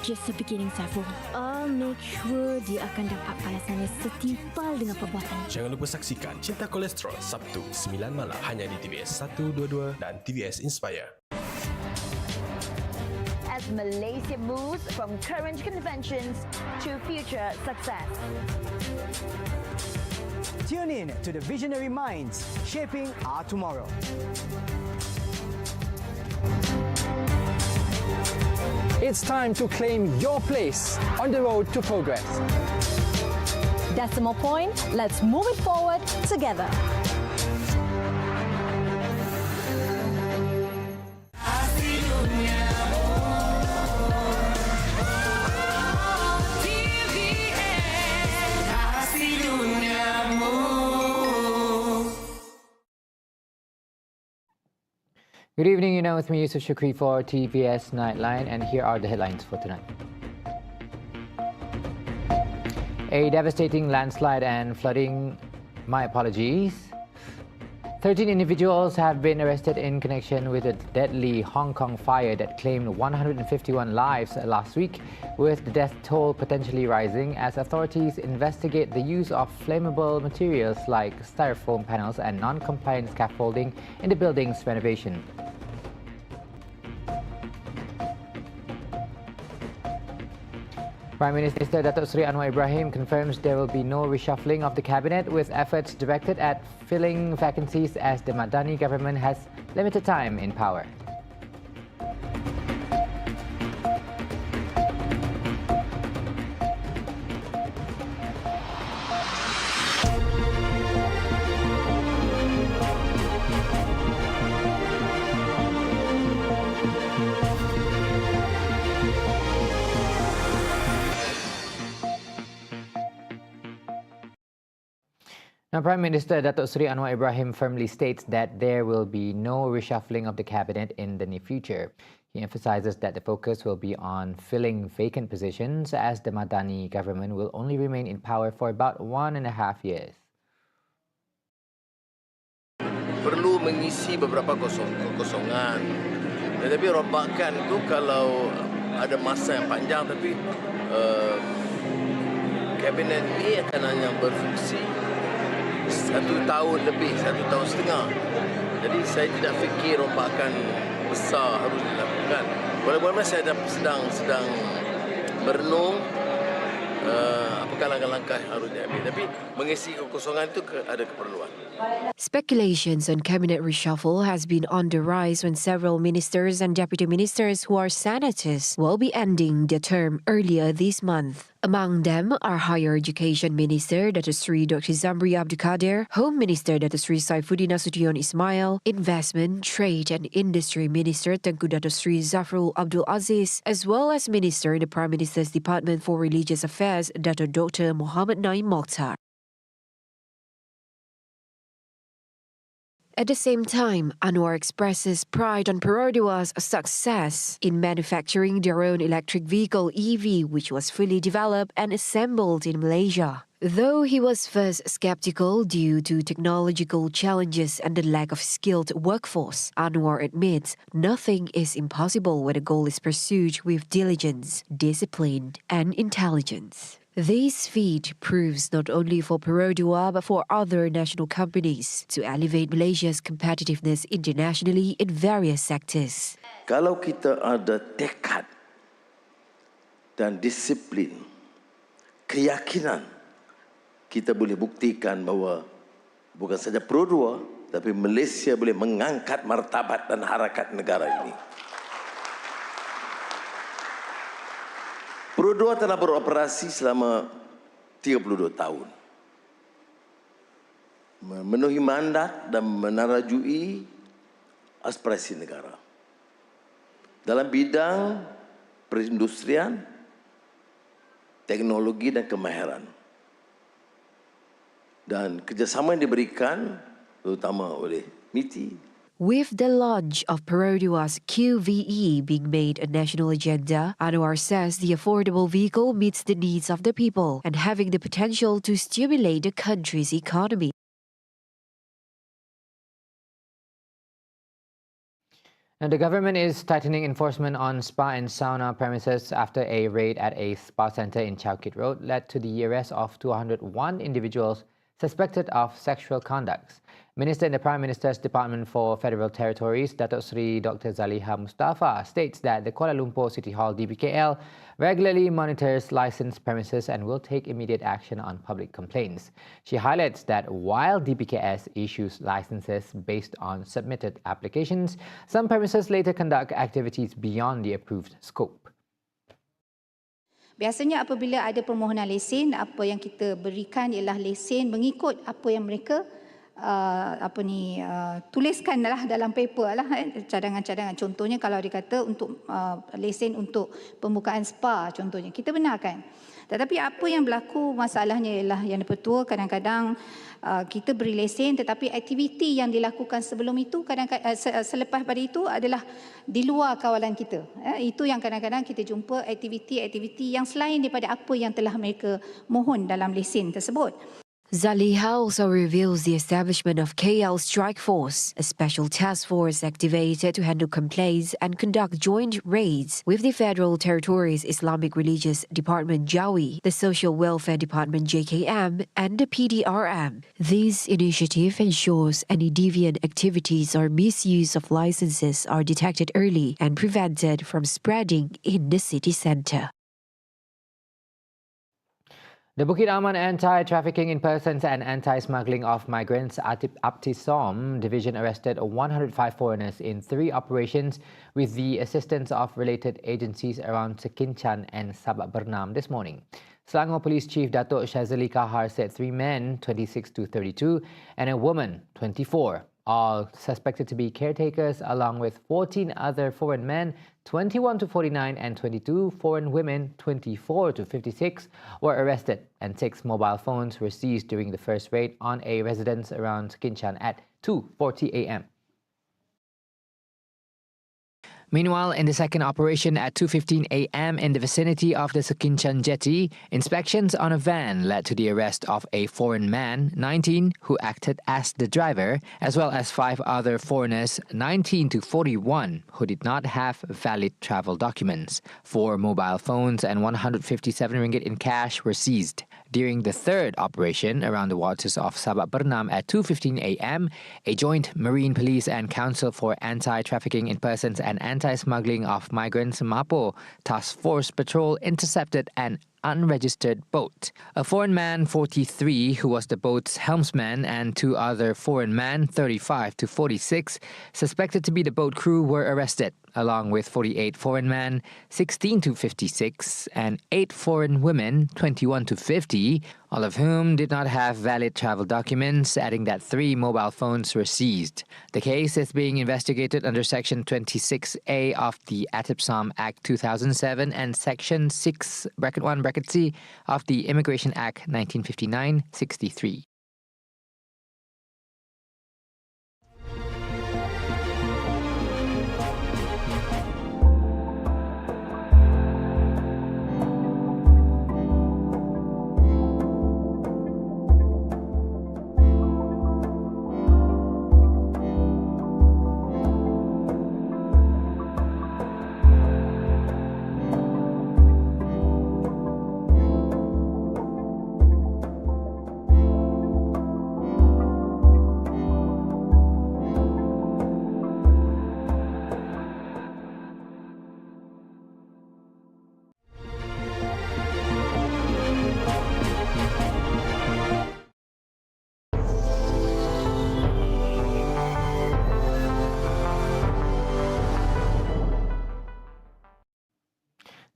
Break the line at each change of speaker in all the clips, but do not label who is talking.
just the beginning, Saiful. I'll make sure dia akan dapat balasannya setimpal dengan perbuatannya.
Jangan lupa saksikan Cinta Kolesterol Sabtu 9 malam hanya di TVS 122 dan TVS Inspire.
As Malaysia moves from current conventions to future success.
Tune in to the visionary minds shaping our tomorrow. It's time to claim your place on the road to progress.
Decimal point, let's move it forward together.
Good evening, you're now with me, Yusuf Shukri for TVS Nightline, and here are the headlines for tonight. A devastating landslide and flooding, my apologies. 13 individuals have been arrested in connection with a deadly Hong Kong fire that claimed 151 lives last week, with the death toll potentially rising as authorities investigate the use of flammable materials like styrofoam panels and non-compliant scaffolding in the building's renovation. Prime Minister Datuk Seri Anwar Ibrahim confirms there will be no reshuffling of the cabinet, with efforts directed at filling vacancies as the Madani government has limited time in power. Now, Prime Minister Datuk Seri Anwar Ibrahim firmly states that there will be no reshuffling of the cabinet in the near future. He emphasises that the focus will be on filling vacant positions, as the Madani government will only remain in power for about 1.5 years.
Perlu mengisi beberapa kekosongan. Tetapi rombakan itu kalau ada masa yang panjang, tapi kabinet ini akan hanya berfungsi 1 tahun lebih, 1 tahun setengah. Jadi saya tidak fikir rombakan besar harus dilakukan. Walaupun saya sedang berenung apakah langkah-langkah yang harus diambil. Tapi mengisi kekosongan itu ada keperluan.
Speculations on cabinet reshuffle has been on the rise when several ministers and deputy ministers who are senators will be ending their term earlier this month. Among them are Higher Education Minister Datuk Seri Dr. Zamri Abdul Kadir, Home Minister Datuk Seri Saifuddin Nasution Ismail, Investment, Trade and Industry Minister Tengku Datuk Seri Zafrul Abdul Aziz, as well as Minister in the Prime Minister's Department for Religious Affairs Datuk Dr. Muhammad Naim Mokhtar. At the same time, Anwar expresses pride on Perodwa's success in manufacturing their own electric vehicle EV, which was fully developed and assembled in Malaysia. Though he was first skeptical due to technological challenges and the lack of skilled workforce, Anwar admits nothing is impossible when a goal is pursued with diligence, discipline and intelligence. This feat proves not only for Perodua but for other national companies to elevate Malaysia's competitiveness internationally in various sectors.
Kalau kita ada tekad dan disiplin, keyakinan, kita boleh buktikan bahawa bukan saja Perodua, tapi Malaysia boleh mengangkat martabat dan harakat negara ini. Perodua telah beroperasi selama 32 tahun. Memenuhi mandat dan menarajui aspirasi negara. Dalam bidang perindustrian, teknologi dan kemahiran. Dan kerjasama yang diberikan terutama oleh MITI.
With the launch of Perodua's QVE being made a national agenda, Anwar says the affordable vehicle meets the needs of the people and having the potential to stimulate the country's economy.
Now, the government is tightening enforcement on spa and sauna premises after a raid at a spa centre in Chowkit Road led to the arrest of 201 individuals suspected of sexual conduct. Minister in the Prime Minister's Department for Federal Territories, Datuk Seri Dr. Zaliha Mustafa, states that the Kuala Lumpur City Hall DBKL regularly monitors licensed premises and will take immediate action on public complaints. She highlights that while DBKS issues licenses based on submitted applications, some premises later conduct activities beyond the approved scope.
Biasanya apabila ada permohonan lesen, apa yang kita berikan ialah lesen mengikut apa yang mereka tuliskanlah dalam paper lah, cadangan-cadangan. Contohnya kalau dikata untuk lesen untuk pembukaan spa contohnya, kita benarkan. Tetapi apa yang berlaku masalahnya ialah yang dipertua kadang-kadang kita beri lesen tetapi aktiviti yang dilakukan sebelum itu kadang-kadang selepas pada itu adalah di luar kawalan kita. Itu yang kadang-kadang kita jumpa aktiviti-aktiviti yang selain daripada apa yang telah mereka mohon dalam lesen tersebut.
Zaliha also reveals the establishment of KL Strike Force, a special task force activated to handle complaints and conduct joint raids with the Federal Territories Islamic Religious Department JAWI, the Social Welfare Department JKM, and the PDRM. This initiative ensures any deviant activities or misuse of licenses are detected early and prevented from spreading in the city centre.
The Bukit Aman Anti-Trafficking in Persons and Anti-Smuggling of Migrants Aptisom Division arrested 105 foreigners in 3 operations with the assistance of related agencies around Sekinchan and Sabak Bernam this morning. Selangor Police Chief Datuk Shazali Kahar said 3 men, 26 to 32, and a woman, 24, all suspected to be caretakers, along with 14 other foreign men, 21 to 49, and 22 foreign women, 24 to 56, were arrested, and 6 mobile phones were seized during the first raid on a residence around Kinchan at 2:40 a.m. Meanwhile, in the second operation at 2:15 a.m. in the vicinity of the Sekinchan jetty, inspections on a van led to the arrest of a foreign man, 19, who acted as the driver, as well as 5 other foreigners, 19 to 41, who did not have valid travel documents. 4 mobile phones and 157 ringgit in cash were seized. During the third operation around the waters of Sabak Bernam at 2:15 a.m., a joint Marine Police and Council for Anti-Trafficking in Persons and Anti-Smuggling of Migrants MAPO Task Force Patrol intercepted an unregistered boat. A foreign man, 43, who was the boat's helmsman, and 2 other foreign men, 35 to 46, suspected to be the boat crew, were arrested, along with 48 foreign men, 16 to 56, and 8 foreign women, 21 to 50, all of whom did not have valid travel documents, adding that 3 mobile phones were seized. The case is being investigated under Section 26A of the Aptisom Act 2007 and Section 6(1)(c) of the Immigration Act 1959-63.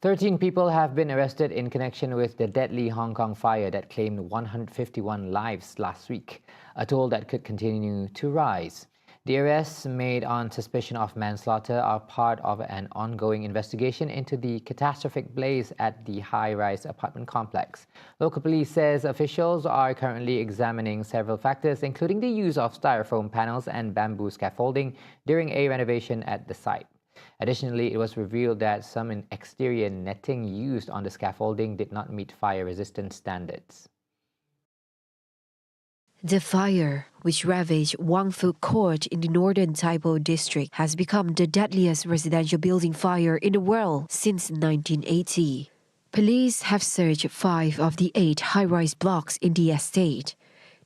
Thirteen people have been arrested in connection with the deadly Hong Kong fire that claimed 151 lives last week, a toll that could continue to rise. The arrests made on suspicion of manslaughter are part of an ongoing investigation into the catastrophic blaze at the high-rise apartment complex. Local police says officials are currently examining several factors, including the use of styrofoam panels and bamboo scaffolding during a renovation at the site. Additionally, it was revealed that some exterior netting used on the scaffolding did not meet fire resistance standards.
The fire, which ravaged Wang Fu Court in the northern Taipo district, has become the deadliest residential building fire in the world since 1980. Police have searched 5 of the 8 high-rise blocks in the estate.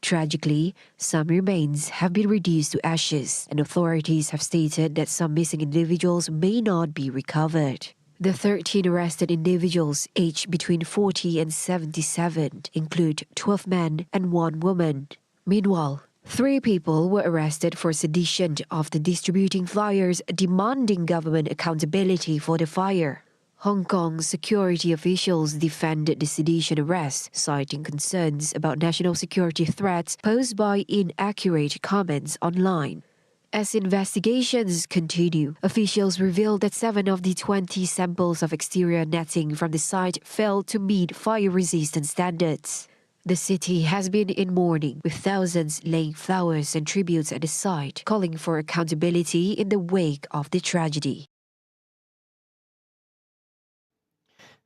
Tragically, some remains have been reduced to ashes, and authorities have stated that some missing individuals may not be recovered. The 13 arrested individuals, aged between 40 and 77, include 12 men and 1 woman. Meanwhile, 3 people were arrested for sedition after distributing flyers demanding government accountability for the fire. Hong Kong security officials defended the sedition arrest, citing concerns about national security threats posed by inaccurate comments online. As investigations continue, officials revealed that 7 of the 20 samples of exterior netting from the site failed to meet fire-resistant standards. The city has been in mourning, with thousands laying flowers and tributes at the site, calling for accountability in the wake of the tragedy.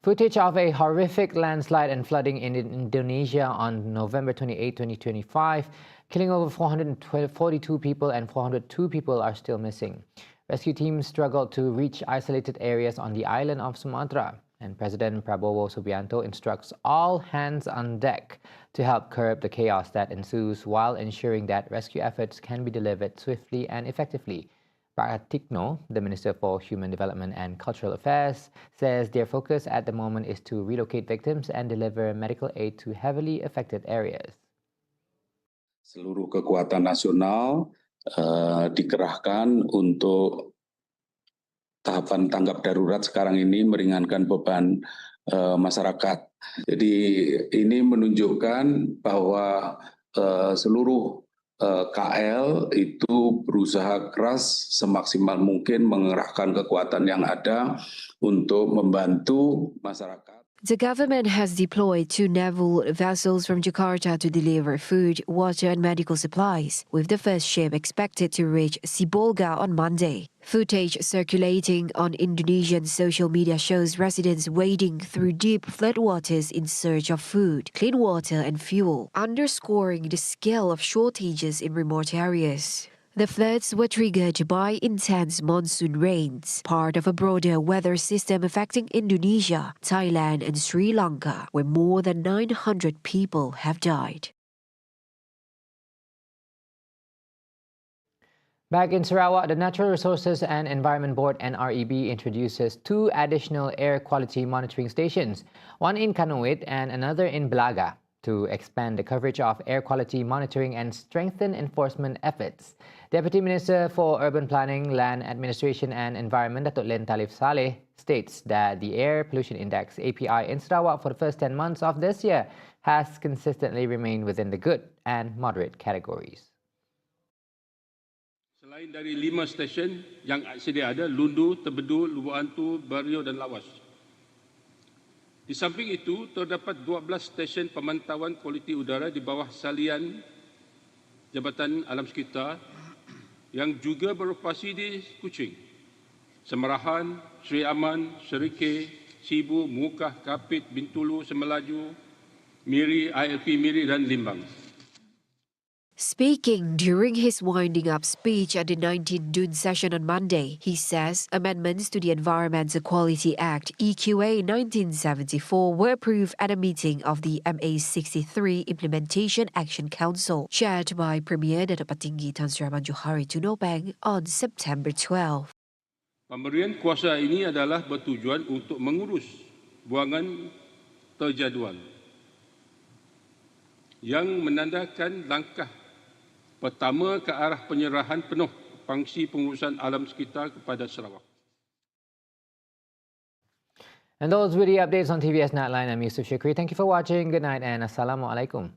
Footage of a horrific landslide and flooding in Indonesia on November 28, 2025, killing over 442 people and 402 people are still missing. Rescue teams struggled to reach isolated areas on the island of Sumatra, and President Prabowo Subianto instructs all hands on deck to help curb the chaos that ensues while ensuring that rescue efforts can be delivered swiftly and effectively. Pratikno, the Minister for Human Development and Cultural Affairs, says their focus at the moment is to relocate victims and deliver medical aid to heavily affected areas.
Seluruh kekuatan nasional dikerahkan untuk tahapan tanggap darurat sekarang ini meringankan beban masyarakat. Jadi ini menunjukkan bahwa seluruh KL itu berusaha keras semaksimal mungkin mengerahkan kekuatan yang ada untuk membantu masyarakat.
The government has deployed 2 naval vessels from Jakarta to deliver food, water and medical supplies, with the first ship expected to reach Sibolga on Monday. Footage circulating on Indonesian social media shows residents wading through deep floodwaters in search of food, clean water and fuel, underscoring the scale of shortages in remote areas. The floods were triggered by intense monsoon rains, part of a broader weather system affecting Indonesia, Thailand and Sri Lanka, where more than 900 people have died.
Back in Sarawak, the Natural Resources and Environment Board (NREB) introduces 2 additional air quality monitoring stations, one in Kanoit and another in Belaga, to expand the coverage of air quality monitoring and strengthen enforcement efforts. Deputy Minister for Urban Planning, Land Administration and Environment, Datuk Len Talif Saleh, states that the Air Pollution Index (API) in Sarawak for the first 10 months of this year has consistently remained within the good and moderate categories.
Selain dari 5 stesen yang sedia ada, Lundu, Tebedu, Lubuk Hantu, Bario dan Lawas. Di samping itu, terdapat 12 stesen pemantauan kualiti udara di bawah salian Jabatan Alam Sekitar yang juga beroperasi di Kuching, Semerahan, Sri Aman, Serike, Sibu, Mukah, Kapit, Bintulu, Semelaju, Miri, ILP Miri dan Limbang.
Speaking during his winding-up speech at the 19th June session on Monday, he says amendments to the Environmental Quality Act (EQA) 1974 were approved at a meeting of the MA63 Implementation Action Council, chaired by Premier Datuk Patinggi Tan Sri Rahman Johari Tunopeng on September 12.
Pemberian kuasa ini adalah bertujuan untuk mengurus buangan terjadual yang menandakan langkah pertama ke arah penyerahan penuh fungsi pengurusan alam sekitar kepada Sarawak.
And those were the updates on TVS Nightline. I'm Yusuf Shukri. Thank you for watching. Good night and Assalamualaikum.